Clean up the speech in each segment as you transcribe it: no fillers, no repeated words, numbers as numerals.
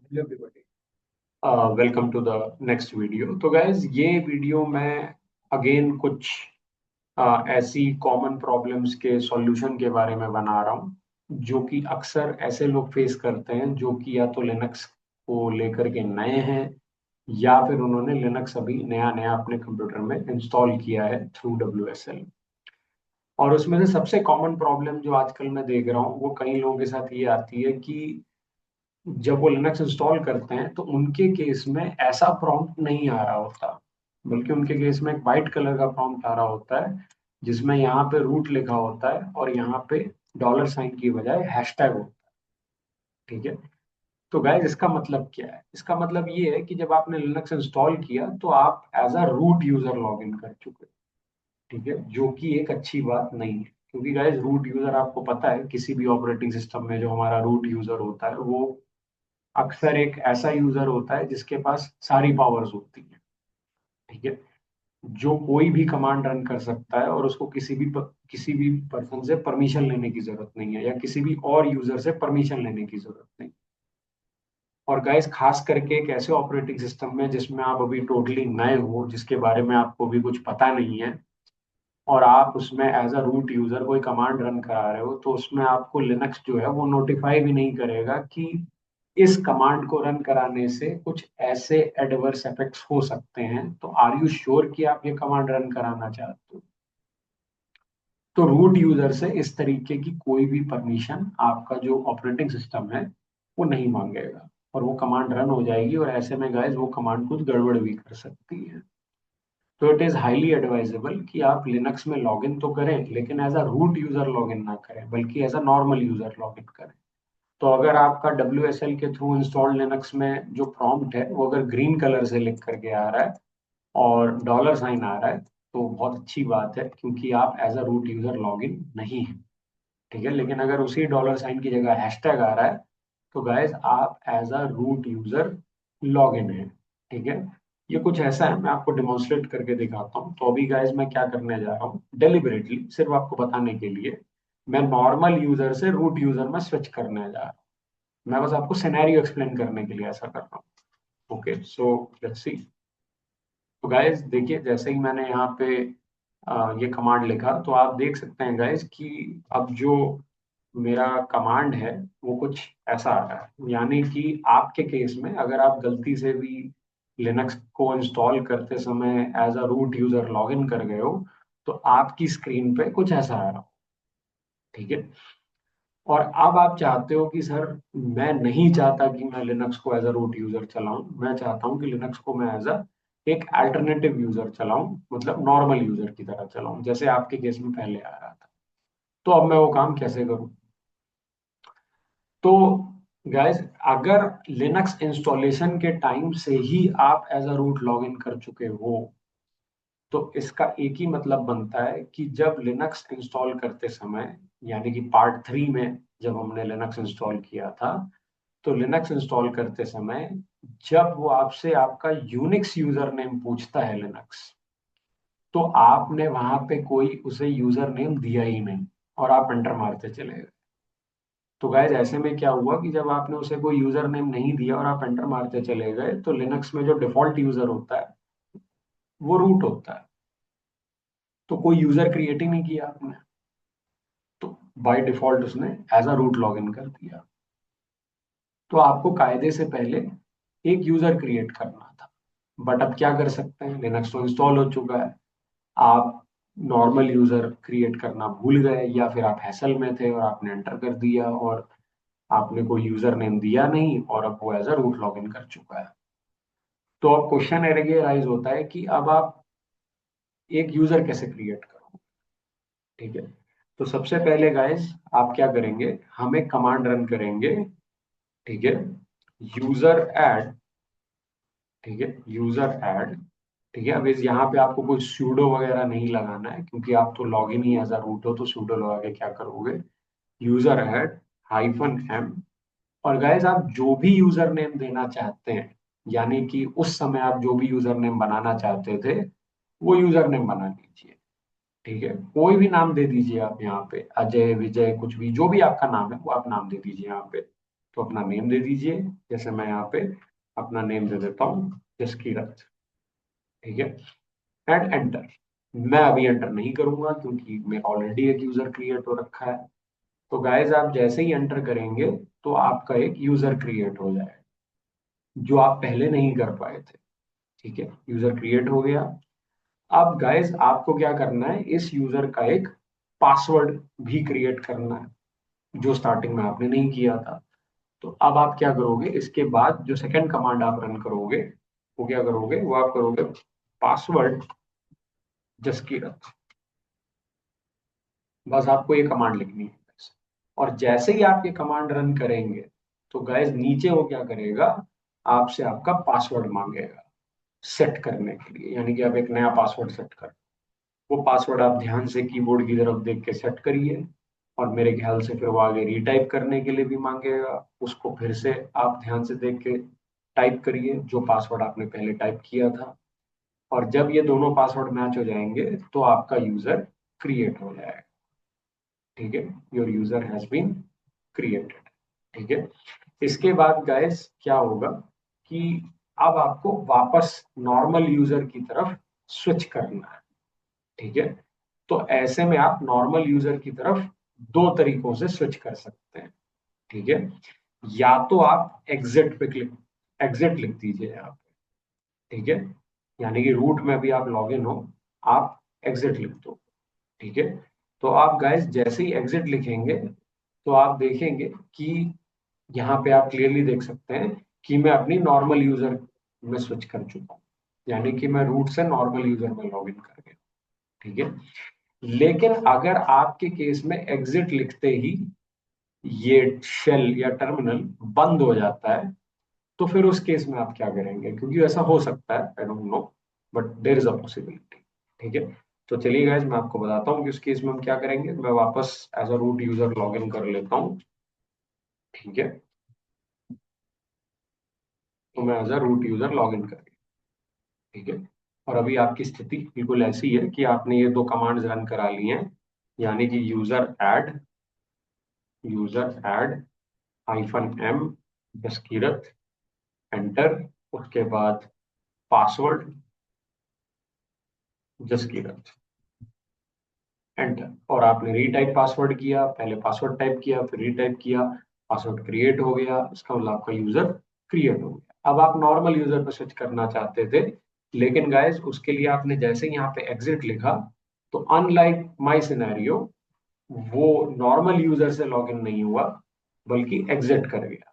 Hello everybody, welcome to the next video. तो guys ये video में अगेन कुछ ऐसी कॉमन प्रॉब्लम्स के सॉल्यूशन के बारे में बना रहा हूँ जो कि अक्सर ऐसे लोग फेस करते हैं जो कि या तो लिनक्स को लेकर के नए हैं या फिर उन्होंने लिनक्स अभी नया नया अपने कंप्यूटर में इंस्टॉल किया है थ्रू WSL। और उसमें से सबसे कॉमन प्रॉब्लम जो आजकल मैं देख रहा हूँ वो कई लोगों के साथ ये आती है कि जब वो लिनक्स इंस्टॉल करते हैं तो उनके केस में ऐसा प्रॉम्प्ट नहीं आ रहा होता, बल्कि उनके केस में एक वाइट कलर का प्रॉम्प्ट आ रहा होता है जिसमें यहाँ पे रूट लिखा होता है और यहाँ पे डॉलर साइन की बजाय हैशटैग होता है। ठीक है। तो गाइस इसका मतलब क्या है? इसका मतलब ये है कि जब आपने लिनक्स इंस्टॉल किया तो आप as a root user log in कर चुके। ठीक है, जो कि एक अच्छी बात नहीं है, क्योंकि गाइस रूट यूजर आपको पता है किसी भी ऑपरेटिंग सिस्टम में जो हमारा रूट यूजर होता है वो अक्सर एक ऐसा यूजर होता है जिसके पास सारी पावर्स होती हैं। ठीक है, जो कोई भी कमांड रन कर सकता है और उसको किसी भी पर्सन से परमिशन लेने की जरूरत नहीं है या किसी भी और यूजर से परमिशन लेने की जरूरत नहीं। और गाइस खास करके एक ऐसे ऑपरेटिंग सिस्टम में जिसमें आप अभी टोटली नए हो, जिसके बारे में आपको भी कुछ पता नहीं है, और आप उसमें एज अ रूट यूजर कोई कमांड रन करा रहे हो, तो उसमें आपको लिनक्स जो है वो नोटिफाई भी नहीं करेगा कि इस कमांड को रन कराने से कुछ ऐसे एडवर्स इफेक्ट्स हो सकते हैं। तो आर यू श्योर कि आप ये कमांड रन कराना चाहते हो? तो रूट यूजर से इस तरीके की कोई भी परमिशन आपका जो ऑपरेटिंग सिस्टम है वो नहीं मांगेगा, और वो कमांड रन हो जाएगी, और ऐसे में गाइस वो कमांड कुछ गड़बड़ भी कर सकती है। तो इट इज हाईली एडवाइजेबल कि आप लिनक्स में लॉगिन तो करें, लेकिन as a root user login ना करें, बल्कि as a normal user login करें। तो अगर आपका WSL के थ्रू इंस्टॉल्ड लिनक्स में जो प्रॉम्प्ट है वो अगर ग्रीन कलर से लिख करके आ रहा है और डॉलर साइन आ रहा है, तो बहुत अच्छी बात है, क्योंकि आप as a root user login नहीं है। ठीक है, लेकिन अगर उसी डॉलर साइन की जगह हैशटैग आ रहा है तो गाइस आप as a root user log in है। ठीक है, ये कुछ ऐसा है, मैं आपको डिमॉन्स्ट्रेट करके दिखाता हूँ। तो अभी गाइस मैं क्या करने जा रहा हूँ, डेलिबरेटली सिर्फ आपको बताने के लिए मैं नॉर्मल यूजर से रूट यूजर में स्विच करने जा रहा हूँ। मैं बस आपको सिनेरियो एक्सप्लेन करने के लिए ऐसा कर रहा हूँ। Okay, so let's see. तो गाइस देखिए, जैसे ही मैंने यहाँ पे ये कमांड लिखा तो आप देख सकते हैं गाइस कि अब जो मेरा कमांड है वो कुछ ऐसा आ रहा है। यानी कि आपके केस में अगर आप गलती से भी लिनक्स को इंस्टॉल करते समय as a root user login कर गए हो तो आपकी स्क्रीन पे कुछ ऐसा आ रहा हो। ठीक है, और अब आप चाहते हो कि सर मैं नहीं चाहता कि मैं लिनक्स को एज अ रूट यूजर चलाऊं, मैं चाहता हूं कि लिनक्स को मैं एज अ एक अल्टरनेटिव यूजर चलाऊं, मतलब नॉर्मल यूजर की तरह चलाऊं जैसे आपके केस में पहले आ रहा था। तो अब मैं वो काम कैसे करूं? तो गाइस, अगर लिनक्स इंस्टॉलेशन के टाइम से ही आप एज अ रूट लॉगिन कर चुके हो तो इसका एक ही मतलब बनता है कि जब लिनक्स इंस्टॉल करते समय, यानी कि पार्ट 3 में जब हमने लिनक्स इंस्टॉल किया था, तो लिनक्स इंस्टॉल करते समय जब वो आपसे आपका यूनिक्स यूजर नेम पूछता है लिनक्स, तो आपने वहां पे कोई उसे यूजर नेम दिया ही नहीं और आप एंटर मारते चले गए। तो गाइस ऐसे में क्या हुआ कि जब आपने उसे कोई यूजर नेम नहीं दिया और आप एंटर मारते चले गए तो लिनक्स में जो डिफॉल्ट यूजर होता है वो रूट होता है। तो कोई यूजर क्रिएट ही नहीं किया आपने, तो बाय डिफॉल्ट उसने एज अ रूट लॉगिन कर दिया। तो आपको कायदे से पहले एक यूजर क्रिएट करना था। बट अब क्या कर सकते हैं, लिनक्स तो इंस्टॉल हो चुका है। आप नॉर्मल यूजर क्रिएट करना भूल गए या फिर आप हैसल में थे और आपने एंटर कर दिया और आपने कोई यूजर नेम दिया नहीं और अब वो एज अ रूट लॉगिन कर चुका है। तो अब क्वेश्चन ये राइज होता है कि अब आप एक यूजर कैसे क्रिएट करोगे? ठीक है, तो सबसे पहले गाइस आप क्या करेंगे, हम एक कमांड रन करेंगे। ठीक है, यूजर ऐड। ठीक है, यूजर ऐड। ठीक है, अब इस यहाँ पे आपको कोई सूडो वगैरह नहीं लगाना है, क्योंकि आप तो लॉगिन ही एज अ रूट हो, तो सूडो लगा के क्या करोगे, यूजर ऐड -m। और गाइस आप जो भी यूजर नेम देना चाहते हैं, यानी कि उस समय आप जो भी यूजर नेम बनाना चाहते थे वो यूजर नेम बना लीजिए। ठीक है, कोई भी नाम दे दीजिए आप यहाँ पे, अजय विजय कुछ भी, जो भी आपका नाम है वो आप नाम दे दीजिए यहाँ पे। तो अपना नेम दे दीजिए, जैसे मैं यहाँ पे अपना नेम दे देता हूँ जसकीरत, ठीक है, एंड एंटर। मैं अभी एंटर नहीं करूंगा क्योंकि मेरा ऑलरेडी एक यूजर क्रिएट हो रखा है। तो गाइज आप जैसे ही एंटर करेंगे तो आपका एक यूजर क्रिएट हो जाएगा, जो आप पहले नहीं कर पाए थे, ठीक है, यूजर क्रिएट हो गया। अब गाइज आपको क्या करना है, इस यूजर का एक पासवर्ड भी क्रिएट करना है, जो स्टार्टिंग में आपने नहीं किया था। तो अब आप क्या करोगे, इसके बाद जो सेकंड कमांड आप रन करोगे, वो क्या करोगे, वो आप करोगे पासवर्ड जसकीरत। बस आपको ये कमांड लिखनी है। और जैसे ही आप ये कमांड रन करेंगे तो गाइज नीचे वो क्या करेगा, आपसे आपका पासवर्ड मांगेगा सेट करने के लिए, यानी कि आप एक नया पासवर्ड सेट कर। वो पासवर्ड आप ध्यान से कीबोर्ड की तरफ देख के सेट करिए, और मेरे ख्याल से फिर वो आगे रीटाइप करने के लिए भी मांगेगा, उसको फिर से आप ध्यान से देख के टाइप करिए जो पासवर्ड आपने पहले टाइप किया था। और जब ये दोनों पासवर्ड मैच हो जाएंगे तो आपका यूजर क्रिएट हो जाएगा, ठीक है, your user has been created, ठीक है। इसके बाद गाइस क्या होगा कि अब आपको वापस नॉर्मल यूजर की तरफ स्विच करना है, ठीक है। तो ऐसे में आप नॉर्मल यूजर की तरफ दो तरीकों से स्विच कर सकते हैं, ठीक है। या तो आप एग्जिट पे क्लिक, एग्जिट लिख दीजिए यहाँ पे, ठीक है, यानी कि रूट में भी आप लॉग इन हो, आप एग्जिट लिख दो, ठीक है। तो आप गाइस जैसे ही एग्जिट लिखेंगे तो आप देखेंगे कि यहाँ पे आप क्लियरली देख सकते हैं कि मैं अपनी नॉर्मल यूजर में स्विच कर चुका हूँ, यानी कि मैं रूट से नॉर्मल यूजर में लॉग इन कर गया, ठीक है। लेकिन अगर आपके केस में एग्जिट लिखते ही ये शेल या टर्मिनल बंद हो जाता है, तो फिर उस केस में आप क्या करेंगे, क्योंकि ऐसा हो सकता है, I don't know, but there is a possibility, ठीक है। तो चलिए गाइज मैं आपको बताता हूँ कि उस केस में हम क्या करेंगे। मैं वापस as a root user log in कर लेता हूँ, ठीक है। तो मैं as a root user log in कर गया, ठीक है। और अभी आपकी स्थिति बिल्कुल ऐसी है कि आपने ये दो कमांड्स रन करा लिए हैं, यानी कि user add -m Jaskirat, enter, उसके बाद पासवर्ड जसकीरत, एंटर। और आपने रीटाइप पासवर्ड किया, पहले पासवर्ड टाइप किया फिर रीटाइप किया, पासवर्ड क्रिएट हो गया, इसका मतलब आपका यूजर क्रिएट हो गया। अब आप नॉर्मल यूजर पर स्विच करना चाहते थे, लेकिन गाइस उसके लिए आपने जैसे ही यहाँ पे एग्जिट लिखा, तो अनलाइक माय सिनेरियो, वो नॉर्मल यूजर से लॉगिन नहीं हुआ बल्कि एग्जिट कर गया,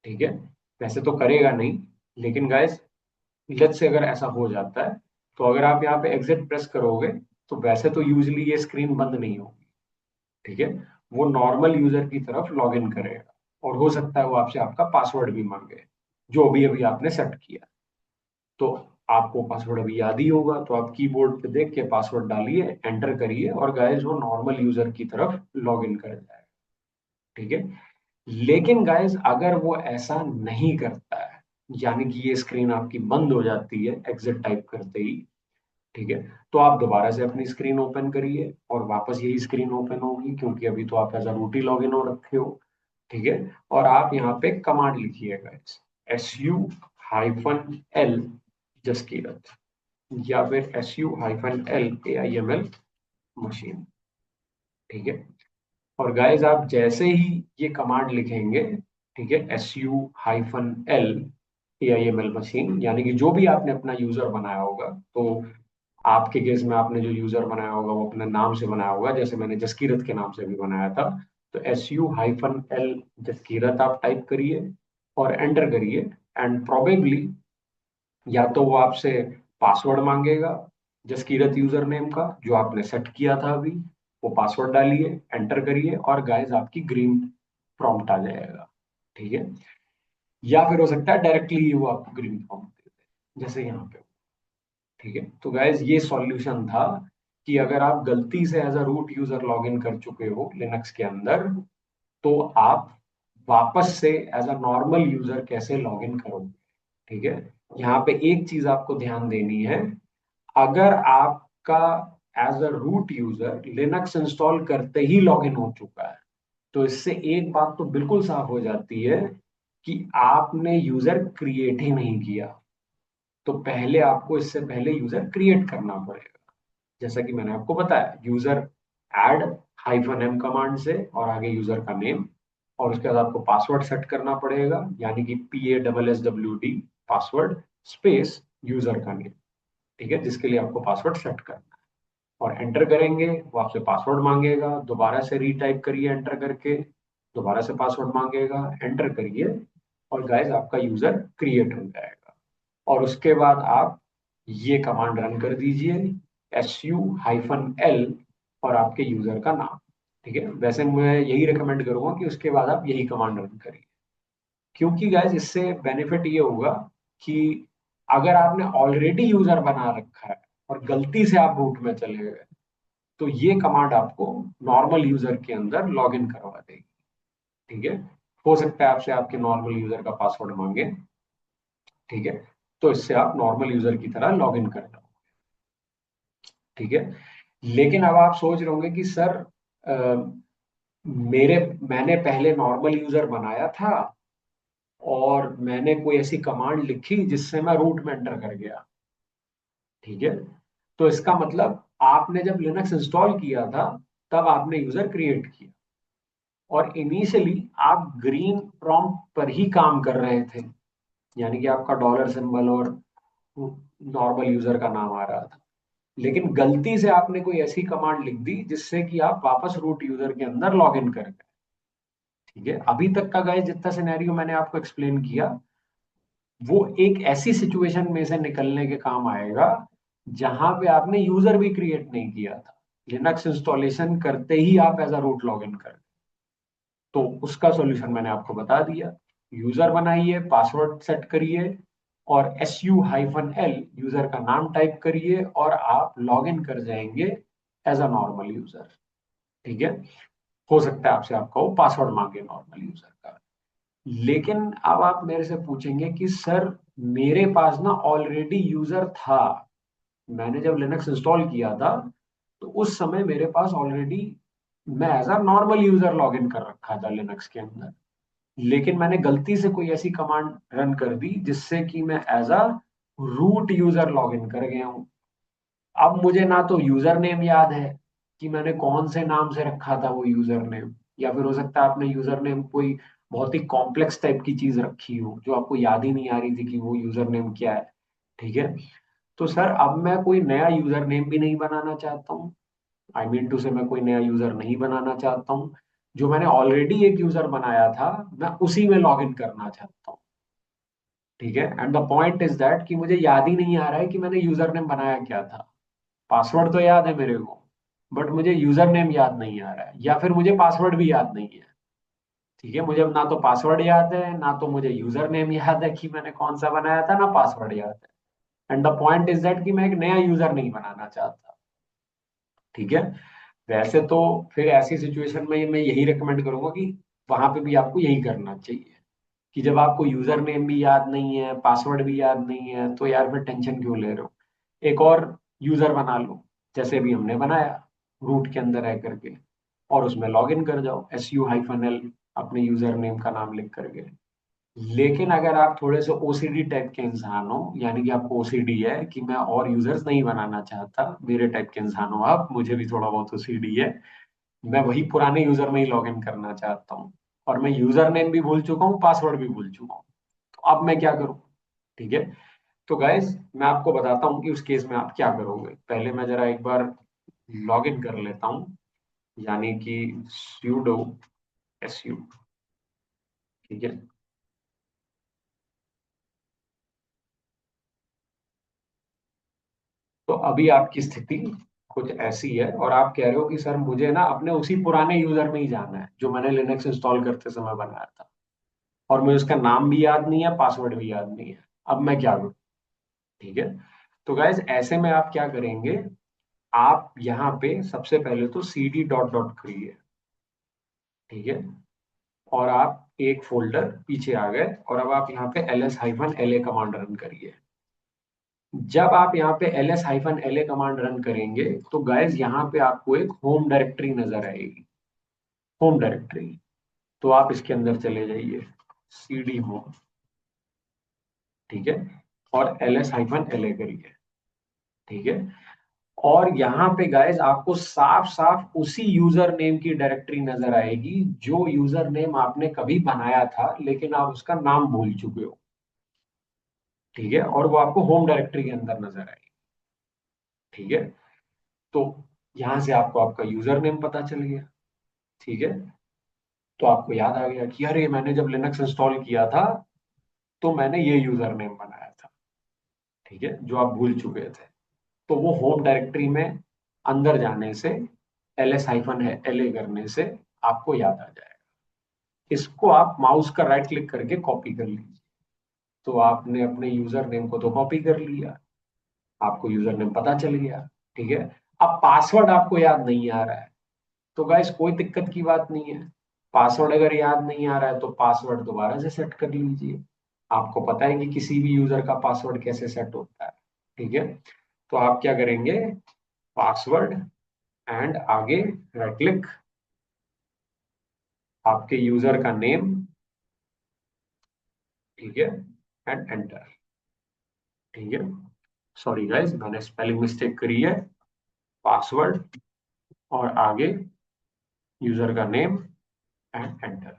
ठीक है। वैसे तो करेगा नहीं, लेकिन गाइस लेट्स से अगर ऐसा हो जाता है, तो अगर आप यहाँ पे एग्जिट प्रेस करोगे तो वैसे तो यूजली ये स्क्रीन बंद नहीं होगी, ठीक है। वो नॉर्मल यूजर की तरफ लॉग इन करेगा, और हो सकता है वो आपसे आपका पासवर्ड भी मांगे, जो अभी अभी आपने सेट किया। तो आपको पासवर्ड अभी याद ही होगा, तो आप कीबोर्ड पे देख के पासवर्ड डालिए, एंटर करिए, और गाइस वो नॉर्मल यूजर की तरफ लॉग इन कर जाएगा, ठीक है। लेकिन गाइस अगर वो ऐसा नहीं करता है, यानी कि ये स्क्रीन आपकी बंद हो जाती है एग्जिट टाइप करते ही, ठीक है, तो आप दोबारा से अपनी स्क्रीन ओपन करिए और वापस यही स्क्रीन ओपन होगी, क्योंकि अभी तो आप एज अ रूट ही लॉग इन हो रखे हो, ठीक है। और आप यहाँ पे कमांड लिखिएगा, SU-L जसकीरत, या फिर SU-L AIML मशीन, ठीक है। और गाइज आप जैसे ही ये कमांड लिखेंगे, ठीक है, SU-L AIML मशीन, यानी कि जो भी आपने अपना यूजर बनाया होगा, तो आपके केस में आपने जो यूजर बनाया होगा वो अपने नाम से बनाया होगा, जैसे मैंने जसकीरत के नाम से भी बनाया था। तो SU-L जसकीरत आप टाइप करिए और एंटर करिए, एंड प्रोबेबली या तो वो आपसे पासवर्ड मांगेगा जसकीरत यूजर नेम का जो आपने सेट किया था अभी, वो पासवर्ड डालिए, एंटर करिए, और गाइस आपकी ग्रीन प्रॉम्प्ट आ जाएगा, ठीक है। या फिर हो सकता है डायरेक्टली ही वो आपको ग्रीन प्रॉम्प्ट दे दे, जैसे यहाँ पे, ठीक है। तो गाइस ये सॉल्यूशन था कि अगर आप गलती से as a root user log in कर चुके हो लिनक्स के अंदर, तो आप वापस से एज अ नॉर्मल यूजर कैसे लॉग इन करोगे, ठीक है। यहाँ पे एक चीज आपको ध्यान देनी है, अगर आपका as a root user Linux install करते ही लॉगिन हो चुका है, तो इससे एक बात तो बिल्कुल साफ हो जाती है कि आपने यूजर क्रिएट ही नहीं किया। तो पहले आपको इससे पहले यूजर क्रिएट करना पड़ेगा। जैसा कि मैंने आपको बताया, यूजर ऐड -m कमांड से और आगे यूजर का नेम, और उसके बाद आपको पासवर्ड सेट करना पड़ेगा, यानी कि PASSWD पासवर्ड स्पेस यूजर का नेम। ठीक है, जिसके लिए आपको पासवर्ड सेट करना है और एंटर करेंगे। वो आपसे पासवर्ड मांगेगा, दोबारा से रीटाइप करिए एंटर करके, दोबारा से पासवर्ड मांगेगा, एंटर करिए, और गाइस आपका यूजर क्रिएट हो जाएगा। और उसके बाद आप ये कमांड रन कर दीजिए, SU-L और आपके यूजर का नाम। ठीक है, वैसे मैं यही रिकमेंड करूंगा कि उसके बाद आप यही कमांड रन करिए, क्योंकि गाइस इससे बेनिफिट ये होगा कि अगर आपने ऑलरेडी यूजर बना रखा है और गलती से आप रूट में चले गए, तो ये कमांड आपको नॉर्मल यूजर के अंदर लॉग इन करवा देगी। ठीक है, हो सकता है आपसे आपके नॉर्मल यूजर का पासवर्ड मांगे। ठीक है, तो इससे आप नॉर्मल यूजर की तरह लॉग इन कर लो। ठीक है, लेकिन अब आप सोच रहे होंगे कि सर अ, मैंने पहले नॉर्मल यूजर बनाया था और मैंने कोई ऐसी कमांड लिखी जिससे मैं रूट में एंटर कर गया। ठीक है, तो इसका मतलब आपने जब लिनक्स इंस्टॉल किया था तब आपने यूजर क्रिएट किया और इनिशियली आप ग्रीन प्रॉम्प्ट पर ही काम कर रहे थे, यानी कि आपका डॉलर सिंबल और नॉर्मल यूजर का नाम आ रहा था। लेकिन गलती से आपने कोई ऐसी कमांड लिख दी जिससे कि आप वापस रूट यूजर के अंदर लॉग इन कर गए। ठीक है, अभी तक का गाइस जितना सिनेरियो मैंने आपको एक्सप्लेन किया, वो एक ऐसी सिचुएशन में से निकलने के काम आएगा जहां पे आपने यूजर भी क्रिएट नहीं किया था, लिनक्स इंस्टॉलेशन करते ही आप as a root log in कर। तो उसका सॉल्यूशन मैंने आपको बता दिया। यूजर बनाइए, पासवर्ड सेट करिए और SU-L यूजर का नाम टाइप करिए और आप लॉग इन कर जाएंगे एज अ नॉर्मल यूजर। ठीक है, हो सकता है आपसे आपका वो पासवर्ड मांगे नॉर्मल यूजर का। लेकिन अब आप मेरे से पूछेंगे कि सर मेरे पास ना ऑलरेडी यूजर था, मैंने जब लिनक्स इंस्टॉल किया था तो उस समय मेरे पास ऑलरेडी मैं as a normal user log in कर रखा था लिनक्स के अंदर, लेकिन मैंने गलती से कोई ऐसी कमांड रन कर दी जिससे कि मैं as a root user log in कर गया हूं। अब मुझे ना तो यूजर नेम याद है कि मैंने कौन से नाम से रखा था वो यूजर नेम, या फिर हो सकता है आपने यूजर नेम कोई बहुत ही कॉम्प्लेक्स टाइप की चीज रखी हो जो आपको याद ही नहीं आ रही थी कि वो यूजर नेम क्या है। ठीक है, तो सर अब मैं कोई नया यूजर नेम भी नहीं बनाना चाहता हूँ। आई मीन टू से मैं कोई नया यूजर नहीं बनाना चाहता हूँ। जो मैंने ऑलरेडी एक यूजर बनाया था मैं उसी में लॉग इन करना चाहता हूँ। ठीक है, and the point is that कि मुझे याद ही नहीं आ रहा है कि मैंने यूजर नेम बनाया क्या था। पासवर्ड तो याद है मेरे को, बट मुझे यूजर नेम याद नहीं आ रहा है, या फिर मुझे पासवर्ड भी याद नहीं है। ठीक है, मुझे ना तो पासवर्ड याद है ना तो मुझे यूजर नेम याद है कि मैंने कौन सा बनाया था, ना पासवर्ड याद है। And the point is that कि मैं एक नया यूजर नहीं बनाना चाहता। ठीक है, वैसे तो फिर ऐसी सिचुएशन में मैं यही रिकमेंड करूंगा कि वहां पे भी आपको यही करना चाहिए कि जब आपको यूजर नेम भी याद नहीं है, पासवर्ड भी याद नहीं है, तो यार फिर टेंशन क्यों ले रहे हो। एक और यूजर बना लो जैसे भी हमने बनाया, रूट के अंदर रह करके, और उसमें लॉग इन कर जाओ SU-L अपने यूजर नेम का नाम लिख करके। लेकिन अगर आप थोड़े से OCD टाइप के इंसान हो, यानी कि आपको OCD है कि मैं और यूजर्स नहीं बनाना चाहता, मेरे टाइप के इंसान हो आप, मुझे भी थोड़ा बहुत OCD है, मैं वही पुराने यूजर में ही लॉग इन करना चाहता हूँ, और मैं यूजर नेम भी भूल चुका हूँ, पासवर्ड भी भूल चुका हूँ, तो अब मैं क्या करूँ। ठीक है, तो गाइज मैं आपको बताता हूँ कि उस केस में आप क्या करोगे। पहले मैं जरा एक बार लॉग इन कर लेता हूँ, यानी कि sudo su। ठीक है, तो अभी आपकी स्थिति कुछ ऐसी है और आप कह रहे हो कि सर मुझे ना अपने उसी पुराने यूजर में ही जाना है जो मैंने लिनक्स इंस्टॉल करते समय बनाया था, और मुझे उसका नाम भी याद नहीं है, पासवर्ड भी याद नहीं है। अब मैं क्या करूँ। ठीक है, तो गाइज ऐसे में आप क्या करेंगे, आप यहाँ पे सबसे पहले तो cd डॉट डॉट करिए। ठीक है, और आप एक फोल्डर पीछे आ गए और अब आप यहाँ पे ls-la कमांड रन करिए। जब आप यहाँ पे ls-la कमांड रन करेंगे तो गाइज यहाँ पे आपको एक होम डायरेक्टरी नजर आएगी, होम डायरेक्टरी। तो आप इसके अंदर चले जाइए, cd होम, ठीक है, और ls-la करिए, ठीक है। और यहाँ पे गाइज आपको साफ साफ उसी यूजर नेम की डायरेक्टरी नजर आएगी जो यूजर नेम आपने कभी बनाया था लेकिन आप उसका नाम भूल चुके हो, ठीक है, और वो आपको होम डायरेक्टरी के अंदर नजर आएगी, ठीक है। तो यहां से आपको आपका यूजर नेम पता चल गया, ठीक है। तो आपको याद आ गया कि अरे मैंने जब लिनक्स इंस्टॉल किया था तो मैंने ये यूजर नेम बनाया था, ठीक है, जो आप भूल चुके थे। तो वो होम डायरेक्टरी में अंदर जाने से, ls-la करने से आपको याद आ जाएगा। इसको आप माउस का राइट क्लिक करके कॉपी कर लीजिए। तो आपने अपने यूजर नेम को तो कॉपी कर लिया, आपको यूजर नेम पता चल गया, ठीक है। अब पासवर्ड आपको याद नहीं आ रहा है, तो गाइस कोई दिक्कत की बात नहीं है। पासवर्ड अगर याद नहीं आ रहा है तो पासवर्ड दोबारा से सेट कर लीजिए। आपको पता है कि किसी भी यूजर का पासवर्ड कैसे सेट होता है, ठीक है। तो आप क्या करेंगे, पासवर्ड एंड आगे राइट क्लिक, आपके यूजर का नेम, ठीक है, एंड एंटर, ठीक है। सॉरी गाइस, मैंने स्पेलिंग मिस्टेक करी है। पासवर्ड और आगे यूजर का नेम एंड एंटर।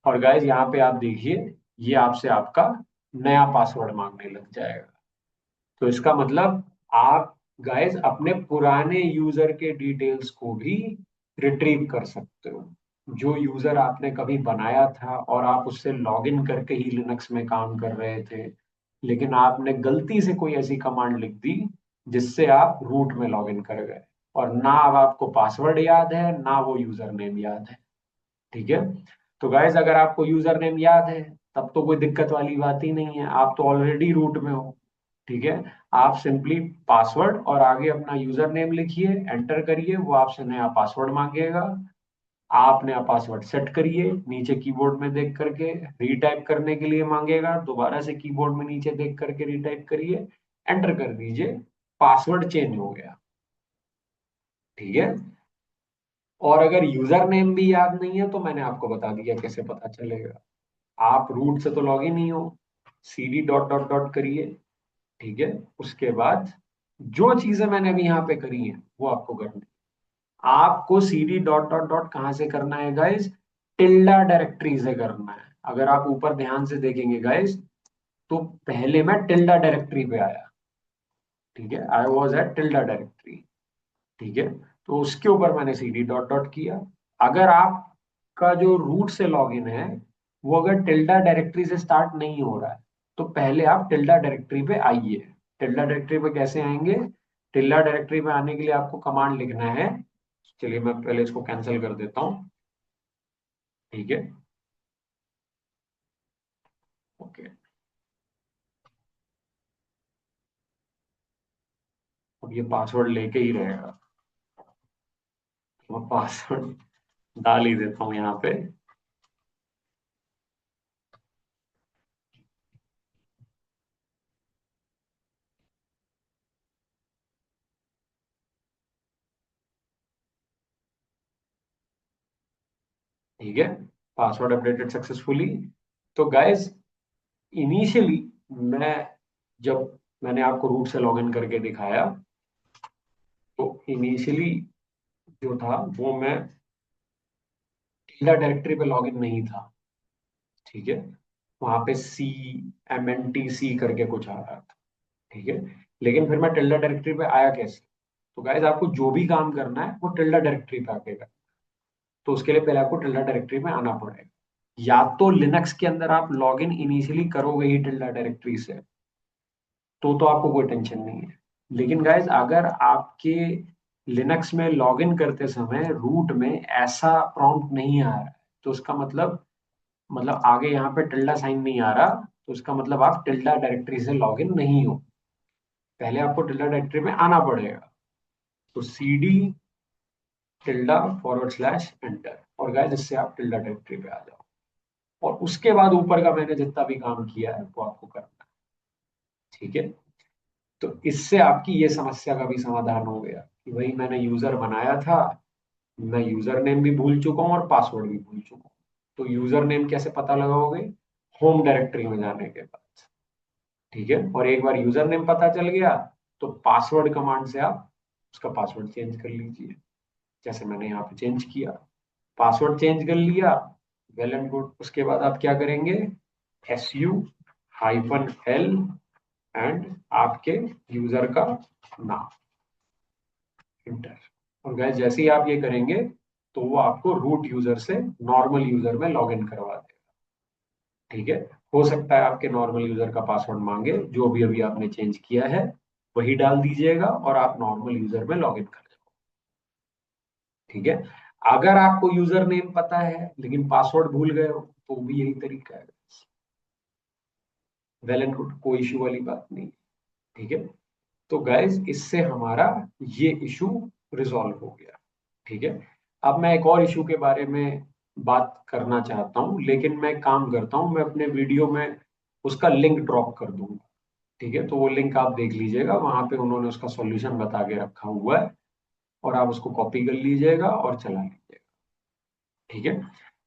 और गाइस यहाँ पे आप देखिए, ये आपसे आपका नया पासवर्ड मांगने लग जाएगा। तो इसका मतलब आप गाइस अपने पुराने यूजर के डिटेल्स को भी रिट्रीव कर सकते हो। जो यूजर आपने कभी बनाया था और आप उससे लॉगिन करके ही लिनक्स में काम कर रहे थे, लेकिन आपने गलती से कोई ऐसी कमांड लिख दी जिससे आप रूट में लॉगिन कर गए, और ना अब आपको पासवर्ड याद है ना वो यूजर नेम याद है, ठीक है। तो गाइज अगर आपको यूजर नेम याद है तब तो कोई दिक्कत वाली बात ही नहीं है, आप तो ऑलरेडी रूट में हो, ठीक है। आप सिंपली पासवर्ड और आगे अपना यूजर नेम लिखिए, एंटर करिए, वो आपसे नया पासवर्ड मांगेगा। आप नया पासवर्ड सेट करिए, नीचे कीबोर्ड में देख करके रीटाइप करने के लिए मांगेगा, दोबारा से कीबोर्ड में नीचे देख करके रीटाइप करिए, एंटर कर दीजिए, पासवर्ड चेंज हो गया, ठीक है। और अगर यूजर नेम भी याद नहीं है तो मैंने आपको बता दिया कैसे पता चलेगा। आप रूट से तो लॉग इन ही हो, cd डॉट डॉट डॉट करिए, ठीक है। उसके बाद जो चीजें मैंने अभी यहाँ पे करी हैं वो आपको करनी है। आपको cd डॉट डॉट डॉट कहाँ से करना है गाइज, टिल्डा डायरेक्टरी से करना है। अगर आप ऊपर ध्यान से देखेंगे गाइज, तो पहले मैं टिल्डा डायरेक्टरी पे आया, ठीक है, I was at tilde directory, ठीक है। तो उसके ऊपर मैंने cd डॉट डॉट किया। अगर आपका जो रूट से लॉगिन है वो अगर टिल्डा डायरेक्टरी से स्टार्ट नहीं हो रहा है तो पहले आप टिल्डा डायरेक्टरी पे आइए। टिल्डा डायरेक्टरी पे कैसे आएंगे, टिल्डा डायरेक्टरी पे आने के लिए आपको कमांड लिखना है। चलिए मैं पहले इसको कैंसिल कर देता हूँ, ठीक है, ओके। अब ये पासवर्ड लेके ही रहेगा, तो मैं पासवर्ड डाल ही देता हूँ यहाँ पे, ठीक है। Password updated successfully. तो गाइज इनिशियली मैं जब मैंने आपको रूट से लॉगिन करके दिखाया तो इनिशियली जो था वो मैं टिल्डा डायरेक्टरी पे लॉगिन नहीं था, ठीक है। वहां पे CMNTC करके कुछ आ रहा था, ठीक है। लेकिन फिर मैं टिल्डा डायरेक्टरी पे आया कैसे, तो गाइज आपको जो भी काम करना है वो टिल्डा डायरेक्टरी पे आके करना। तो उसके लिए पहले आपको टिल्डा डायरेक्टरी में आना पड़ेगा। या तो लिनक्स के अंदर आप लॉगिन इनिशियली करोगे ही टिल्डा डायरेक्टरी से, तो आपको कोई टेंशन नहीं है। लेकिन गाइज अगर आपके लिनक्स में लॉगिन करते समय रूट में ऐसा प्रॉम्प्ट नहीं आ रहा है तो उसका मतलब आगे यहाँ पे टिल्डा साइन नहीं आ रहा, तो उसका मतलब आप टिल्डा डायरेक्टरी से लॉगिन नहीं हो। पहले आपको टिल्डा डायरेक्टरी में आना पड़ेगा। तो cd टिल्डा /एंटर, और गाइज इससे आप टिल्डा डायरेक्टरी पे आ जाओ। और उसके बाद ऊपर का मैंने जितना भी काम किया है वो आपको करना है, ठीक है। तो इससे आपकी ये समस्या का भी समाधान हो गया कि भाई मैंने यूजर बनाया था, मैं यूजर नेम भी भूल चुका हूँ और पासवर्ड भी भूल चुका हूँ। तो यूजर नेम कैसे पता लगाओगे? होम डायरेक्टरी में जाने के बाद, ठीक है। और एक बार यूजर नेम पता चल गया तो पासवर्ड कमांड से आप उसका पासवर्ड चेंज कर लीजिए, जैसे मैंने यहाँ पे चेंज किया, पासवर्ड चेंज कर लिया, वेल एंड गुड। उसके बाद आप क्या करेंगे? SU-L एंड आपके यूजर का नाम, इंटर। और गैस जैसे ही आप ये करेंगे तो वो आपको रूट यूजर से नॉर्मल यूजर में लॉग इन करवा देगा, ठीक है। हो सकता है आपके नॉर्मल यूजर का पासवर्ड मांगे, जो भी अभी आपने चेंज किया है वही डाल दीजिएगा और आप नॉर्मल यूजर में लॉग इन कर जाओ, ठीक है। अगर आपको यूजर नेम पता है लेकिन पासवर्ड भूल गए हो तो भी यही तरीका है, वेल एंड गुड, कोई इशू वाली बात नहीं, ठीक है। तो गाइज इससे हमारा ये इशू रिजॉल्व हो गया, ठीक है। अब मैं एक और इशू के बारे में बात करना चाहता हूँ, लेकिन मैं काम करता हूँ, मैं अपने वीडियो में उसका लिंक ड्रॉप कर दूंगा, ठीक है। तो वो लिंक आप देख लीजिएगा, वहां पे उन्होंने उसका सॉल्यूशन बता के रखा हुआ है, और आप उसको कॉपी कर लीजिएगा और चला लीजिएगा, ठीक है।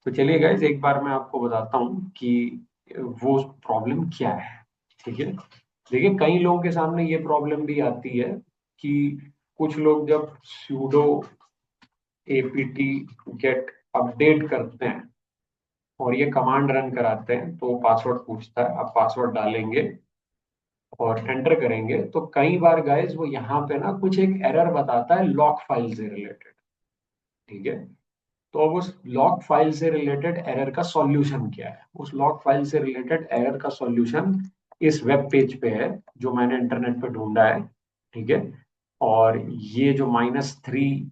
तो चलिए गाइज एक बार मैं आपको बताता हूँ कि वो प्रॉब्लम क्या है, ठीक है। देखिए कई लोगों के सामने ये प्रॉब्लम भी आती है कि कुछ लोग जब sudo apt get अपडेट करते हैं और ये कमांड रन कराते हैं तो पासवर्ड पूछता है, आप पासवर्ड डालेंगे और एंटर करेंगे तो कई बार गाइज वो यहाँ पे ना कुछ एक एरर बताता है लॉक फाइल से रिलेटेड, ठीक है। तो अब उस लॉग फाइल से रिलेटेड एरर का सॉल्यूशन क्या है? उस लॉग फाइल से रिलेटेड एरर का सॉल्यूशन इस वेब पेज पे है जो मैंने इंटरनेट पे ढूंढा है, ठीक है। और ये जो -3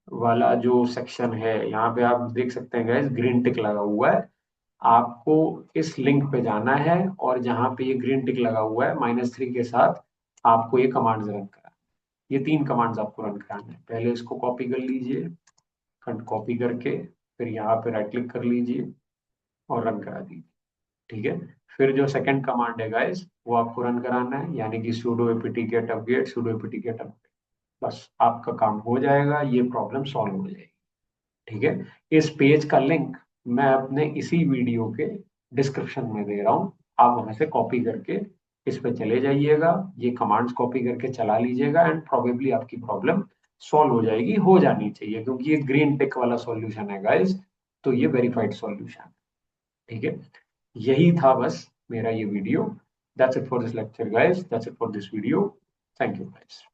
वाला जो सेक्शन है यहाँ पे आप देख सकते हैं गाइस, ग्रीन टिक लगा हुआ है। आपको इस लिंक पे जाना है और जहाँ पे ये ग्रीन टिक लगा हुआ है -3 के साथ, आपको ये कमांड्स रन करा, ये 3 कमांड्स आपको रन कराने हैं। पहले इसको कॉपी कर लीजिए, कॉपी करके फिर यहाँ पे राइट क्लिक कर लीजिए और रन करा दीजिए, ठीक है। फिर जो सेकंड कमांड है गाइस वो आपको रन कराना है, यानी कि sudo apt get update, sudo apt get update। बस आपका काम हो जाएगा, ये प्रॉब्लम सॉल्व हो जाएगी, ठीक है। इस पेज का लिंक मैं अपने इसी वीडियो के डिस्क्रिप्शन में दे रहा हूँ, आप वहां से कॉपी करके इस पे चले जाइएगा, ये कमांड्स कॉपी करके चला लीजिएगा एंड प्रोबेबली आपकी प्रॉब्लम सॉल्व हो जाएगी, हो जानी चाहिए, क्योंकि ये ग्रीन टिक वाला सॉल्यूशन है गाइस, तो ये वेरीफाइड सॉल्यूशन है, ठीक है। यही था बस मेरा ये video. That's it for this lecture guys, that's it for this video. Thank you guys.